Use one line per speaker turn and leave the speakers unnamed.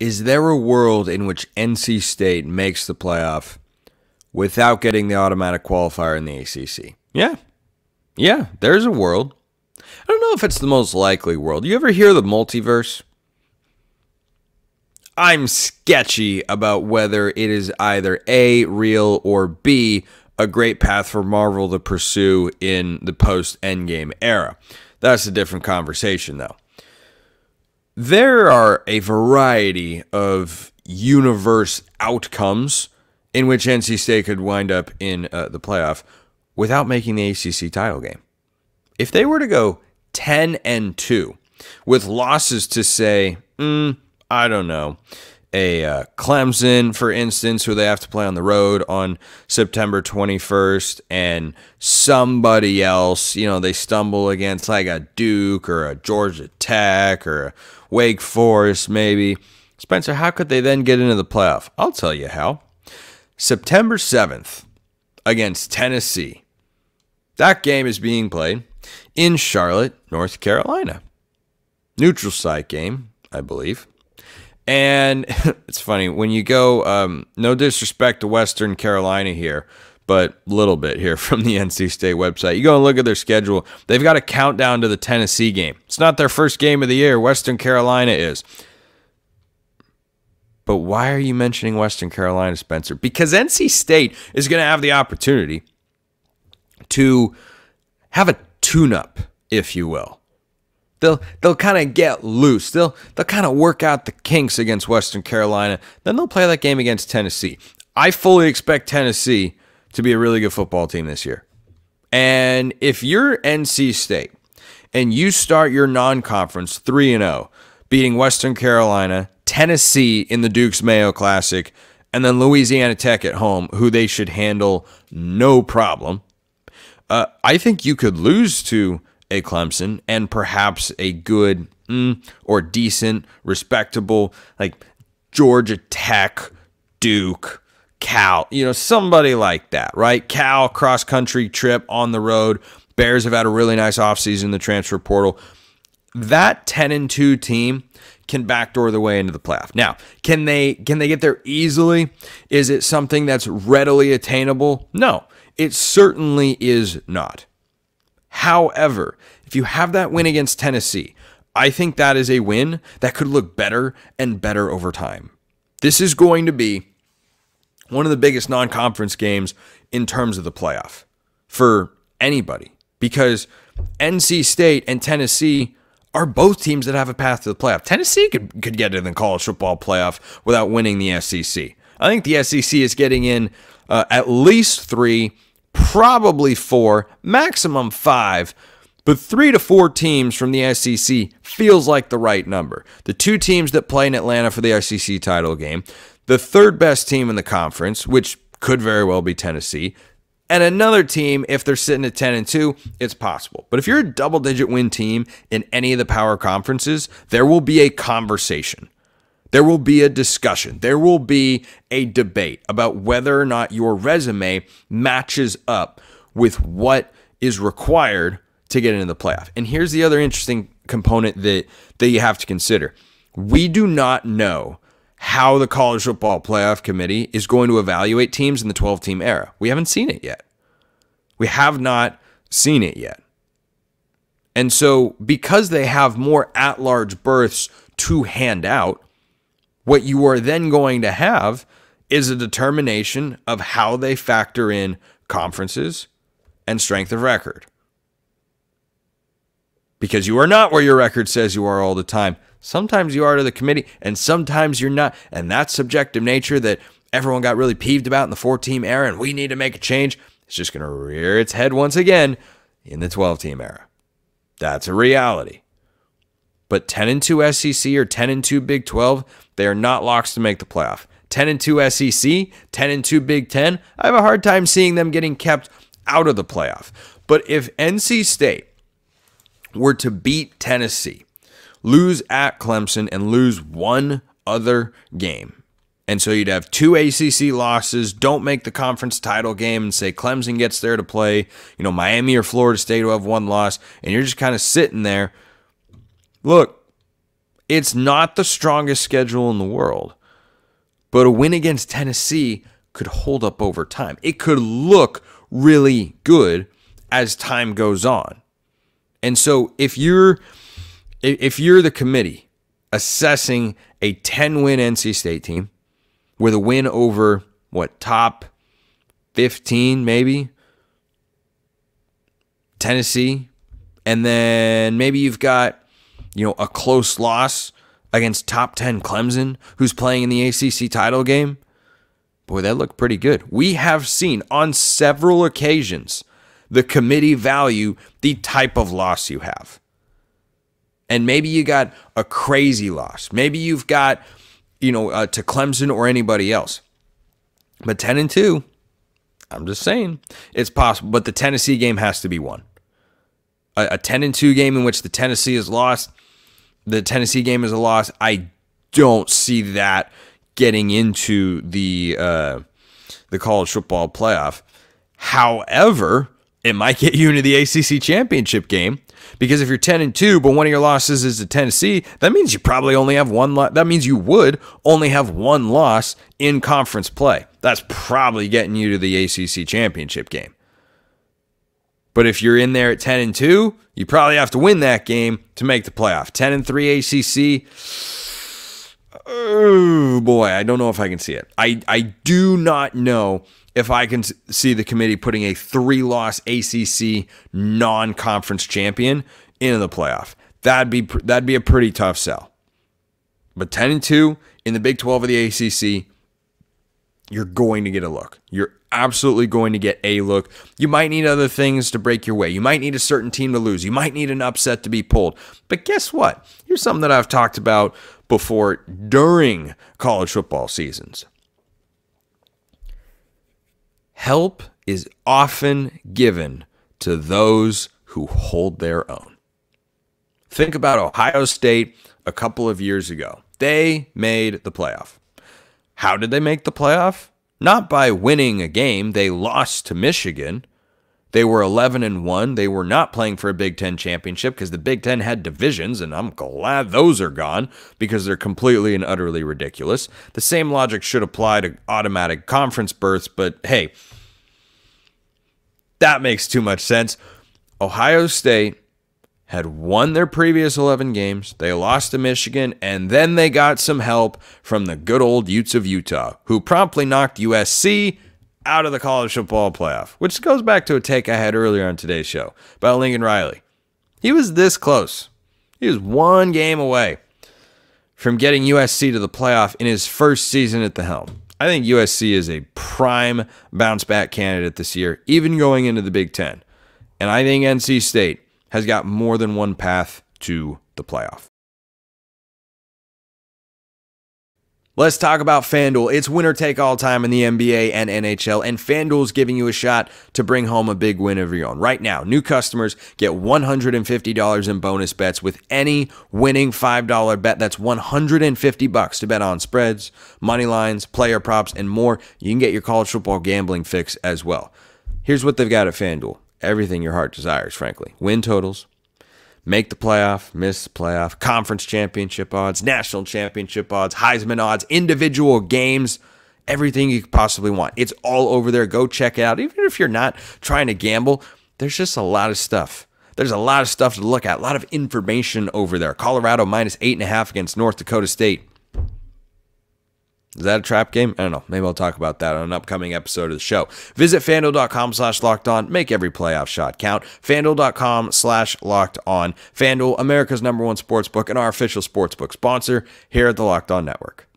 is there a world in which NC State makes the playoff without getting the automatic qualifier in the ACC? Yeah, there's a world. I don't know if it's the most likely world. You ever hear the multiverse? I'm sketchy about whether it is either A, real, or B, a great path for Marvel to pursue in the post-Endgame era. That's a different conversation, though. There are a variety of universe outcomes in which NC State could wind up in the playoff without making the ACC title game. If they were to go 10-2 with losses to, say, I don't know, a Clemson, for instance, who they have to play on the road on September 21st, and somebody else, they stumble against like a Duke or a Georgia Tech or a Wake Forest maybe. Spencer, how could they then get into the playoff? I'll tell you how. September 7th against Tennessee. That game is being played in Charlotte, North Carolina. Neutral site game, I believe. And it's funny, when you go, no disrespect to Western Carolina here, but a little bit here from the NC State website. You go and look at their schedule. They've got a countdown to the Tennessee game. It's not their first game of the year. Western Carolina is. But why are you mentioning Western Carolina, Spencer? Because NC State is going to have the opportunity to have a tune-up, if you will. They'll kind of get loose. They'll kind of work out the kinks against Western Carolina. Then they'll play that game against Tennessee. I fully expect Tennessee to be a really good football team this year. And if you're NC State and you start your non-conference 3-0, beating Western Carolina, Tennessee in the Duke's Mayo Classic, and then Louisiana Tech at home, who they should handle no problem, I think you could lose to a Clemson and perhaps a good or decent, respectable, like Georgia Tech, Duke, Cal, somebody like that, right? Cal cross-country trip on the road. Bears have had a really nice offseason in the transfer portal. That 10-2 team can backdoor their way into the playoff. Now, can they get there easily? Is it something that's readily attainable? No, it certainly is not. However, if you have that win against Tennessee, I think that is a win that could look better and better over time. This is going to be one of the biggest non-conference games in terms of the playoff for anybody, because NC State and Tennessee are both teams that have a path to the playoff. Tennessee could get in the college football playoff without winning the SEC. I think the SEC is getting in at least 3, probably 4, maximum 5, but 3 to 4 teams from the SEC feels like the right number. The 2 teams that play in Atlanta for the SEC title game, the third best team in the conference, which could very well be Tennessee, and another team, if they're sitting at 10-2, it's possible. But if you're a double-digit win team in any of the power conferences, there will be a conversation. There will be a discussion. There will be a debate about whether or not your resume matches up with what is required to get into the playoff. And here's the other interesting component that you have to consider. We do not know how the College Football Playoff Committee is going to evaluate teams in the 12-team era. We haven't seen it yet. We have not seen it yet. And so because they have more at-large berths to hand out, what you are then going to have is a determination of how they factor in conferences and strength of record. Because you are not where your record says you are all the time. Sometimes you are to the committee, and sometimes you're not. And that subjective nature that everyone got really peeved about in the 4-team era, and we need to make a change, it's just going to rear its head once again in the 12-team era. That's a reality. But 10-2 SEC or 10-2 Big 12, they are not locks to make the playoff. 10-2 SEC, 10-2 Big 10, I have a hard time seeing them getting kept out of the playoff. But if NC State were to beat Tennessee, lose at Clemson, and lose one other game, and so you'd have 2 ACC losses, don't make the conference title game, and say Clemson gets there to play, Miami or Florida State who have 1 loss, and you're just kind of sitting there. Look, It's not the strongest schedule in the world, but a win against Tennessee could hold up over time. It could look really good as time goes on. And so if you're the committee assessing a 10-win NC State team with a win over top 15 maybe, Tennessee, and then maybe you've got a close loss against top 10 Clemson, who's playing in the ACC title game, boy, that looked pretty good. We have seen on several occasions the committee value the type of loss you have. And maybe you got a crazy loss. Maybe you've got, to Clemson or anybody else. But 10-2, I'm just saying, it's possible. But the Tennessee game has to be won. A 10-2 game in which the Tennessee is lost, the Tennessee game is a loss. I don't see that getting into the college football playoff. However, it might get you into the ACC championship game, because if you're 10-2, but one of your losses is to Tennessee, that means you probably only have one loss. That means you would only have one loss in conference play. That's probably getting you to the ACC championship game. But if you're in there at 10-2, you probably have to win that game to make the playoff. 10-3 ACC. Oh boy, I don't know if I can see it. I do not know if I can see the committee putting a 3-loss ACC non-conference champion into the playoff. That'd be a pretty tough sell. But 10-2 in the Big 12 of the ACC, you're going to get a look. You're absolutely going to get a look. You might need other things to break your way. You might need a certain team to lose. You might need an upset to be pulled. But guess what? Here's something that I've talked about before during college football seasons. Help is often given to those who hold their own. Think about Ohio State a couple of years ago. They made the playoff. How did they make the playoff? Not by winning a game. They lost to Michigan. They were 11-1. They were not playing for a Big Ten championship because the Big Ten had divisions, and I'm glad those are gone because they're completely and utterly ridiculous. The same logic should apply to automatic conference berths, but hey, that makes too much sense. Ohio State had won their previous 11 games. They lost to Michigan, and then they got some help from the good old Utes of Utah, who promptly knocked USC out of the college football playoff, which goes back to a take I had earlier on today's show about Lincoln Riley. He was this close. He was one game away from getting USC to the playoff in his first season at the helm. I think USC is a prime bounce-back candidate this year, even going into the Big Ten. And I think NC State has got more than one path to the playoff. Let's talk about FanDuel. It's winner take all time in the NBA and NHL, and FanDuel's giving you a shot to bring home a big win of your own. Right now, new customers get $150 in bonus bets with any winning $5 bet. That's $150 to bet on spreads, money lines, player props, and more. You can get your college football gambling fix as well. Here's what they've got at FanDuel. Everything your heart desires, frankly. Win totals, make the playoff, miss the playoff, conference championship odds, national championship odds, Heisman odds, individual games, everything you could possibly want. It's all over there. Go check it out. Even if you're not trying to gamble, there's just a lot of stuff. There's a lot of stuff to look at, a lot of information over there. Colorado minus 8.5 against North Dakota State. Is that a trap game? I don't know. Maybe I'll talk about that on an upcoming episode of the show. Visit FanDuel.com/lockedon. Make every playoff shot count. FanDuel.com/lockedon. FanDuel, America's #1 sportsbook and our official sportsbook sponsor here at the Locked On Network.